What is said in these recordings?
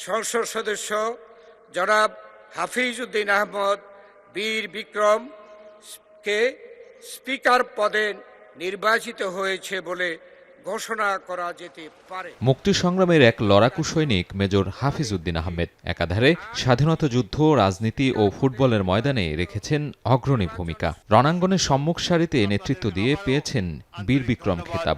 সংসদ সদস্য জনাব হাফিজ উদ্দিন আহমদ বীর বিক্রম কে স্পিকার পদে নির্বাচিত হয়েছে বলে ঘোষণা করা যেতে পারে। মুক্তি সংগ্রামের এক লড়াকু সৈনিক মেজর হাফিজ উদ্দিন আহমেদ একাধারে স্বাধীনতা যুদ্ধ, রাজনীতি ও ফুটবলের ময়দানে রেখেছেন অগ্রণী ভূমিকা। রণাঙ্গনের সম্মুখ সারিতে নেতৃত্ব দিয়ে পেয়েছেন বীর বিক্রম খেতাব।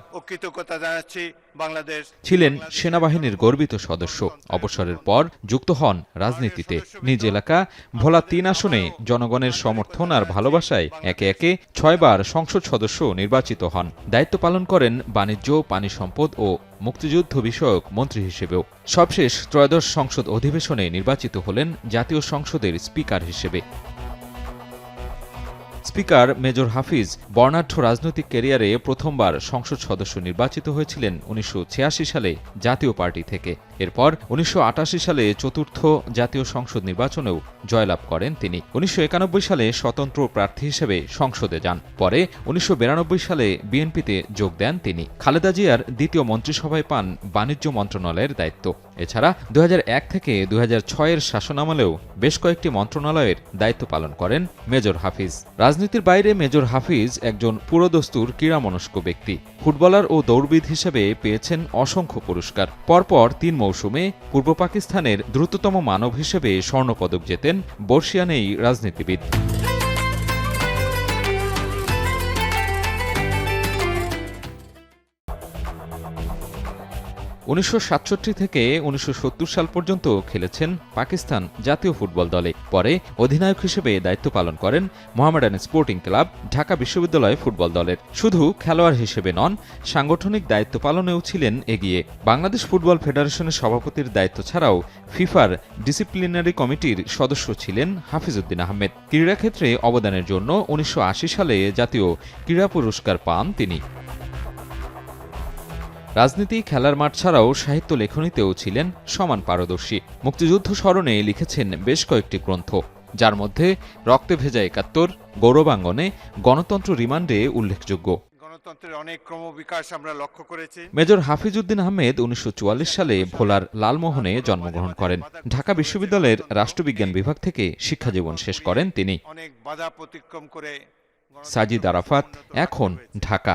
ছিলেন সেনাবাহিনীর গর্বিত সদস্য। অবসরের পর যুক্ত হন রাজনীতিতে। নিজ এলাকা ভোলা ৩ আসনে জনগণের সমর্থন আর ভালোবাসায় একে একে ৬ বার সংসদ সদস্য নির্বাচিত হন। দায়িত্ব পালন করেন বাণিজ্য, পানি সম্পদ ও মুক্তিযুদ্ধ বিষয়ক মন্ত্রী হিসেবেও। সবশেষ ত্রয়োদশ সংসদ অধিবেশনে নির্বাচিত হলেন জাতীয় সংসদের স্পিকার হিসেবে। স্পিকার মেজর হাফিজ বর্ণাঢ্য রাজনৈতিক ক্যারিয়ারে প্রথমবার সংসদ সদস্য নির্বাচিত হয়েছিলেন ১৯৮৬ সালে জাতীয় পার্টি থেকে। এরপর ১৯৮৮ সালে চতুর্থ জাতীয় সংসদ নির্বাচনেও জয়লাভ করেন তিনি। ১৯৯১ সালে স্বতন্ত্র প্রার্থী হিসেবে সংসদে যান। পরে ১৯৯২ সালে বিএনপিতে যোগ দেন তিনি। খালেদা জিয়ার দ্বিতীয় মন্ত্রিসভায় পান বাণিজ্য মন্ত্রণালয়ের দায়িত্ব। এছাড়া ২০০১ থেকে ২০০৬-এর শাসনামলেও বেশ কয়েকটি মন্ত্রণালয়ের দায়িত্ব পালন করেন মেজর হাফিজ। রাজনীতির বাইরে মেজর হাফিজ একজন পুরোদস্তুর ক্রীড়ামনস্ক ব্যক্তি। ফুটবলার ও দৌড়বিদ হিসেবে পেয়েছেন অসংখ্য পুরস্কার। পরপর ৩ মৌসুমে পূর্ব পাকিস্তানের দ্রুততম মানব হিসেবে স্বর্ণপদক জেতেন বর্ষিয়ান এই রাজনীতিবিদ। ১৯৬৭ থেকে ১৯৭০ সাল পর্যন্ত খেলেছেন পাকিস্তান জাতীয় ফুটবল দলে। পরে অধিনায়ক হিসেবে দায়িত্ব পালন করেন মোহামেডান স্পোর্টিং ক্লাব, ঢাকা বিশ্ববিদ্যালয় ফুটবল দলের। শুধু খেলোয়াড় হিসেবে নন, সাংগঠনিক দায়িত্ব পালনেও ছিলেন এগিয়ে। বাংলাদেশ ফুটবল ফেডারেশনের সভাপতির দায়িত্ব ছাড়াও ফিফার ডিসিপ্লিনারি কমিটির সদস্য ছিলেন হাফিজ উদ্দিন আহমেদ। ক্রীড়াক্ষেত্রে অবদানের জন্য ১৯৮০ সালে জাতীয় ক্রীড়া পুরস্কার পান তিনি। রাজনীতি, খেলার মাঠ ছাড়াও সাহিত্য লেখনীতেও ছিলেন সমান পারদর্শী। মুক্তিযুদ্ধ স্মরণে লিখেছেন বেশ কয়েকটি গ্রন্থ, যার মধ্যে রক্তে ভেজা ৭১, গৌরবাঙ্গনে, গণতন্ত্র রিমান্ডে উল্লেখযোগ্য। গণতন্ত্রের অনেক ক্রমবিকাশ আমরা লক্ষ্য করেছি। মেজর হাফিজ উদ্দিন আহমেদ ১৯৪৪ সালে ভোলার লালমোহনে জন্মগ্রহণ করেন। ঢাকা বিশ্ববিদ্যালয়ের রাষ্ট্রবিজ্ঞান বিভাগ থেকে শিক্ষাজীবন শেষ করেন তিনি। অনেক বাধা প্রতিক্রম করে সাজিদ আরাফাত, এখন, ঢাকা।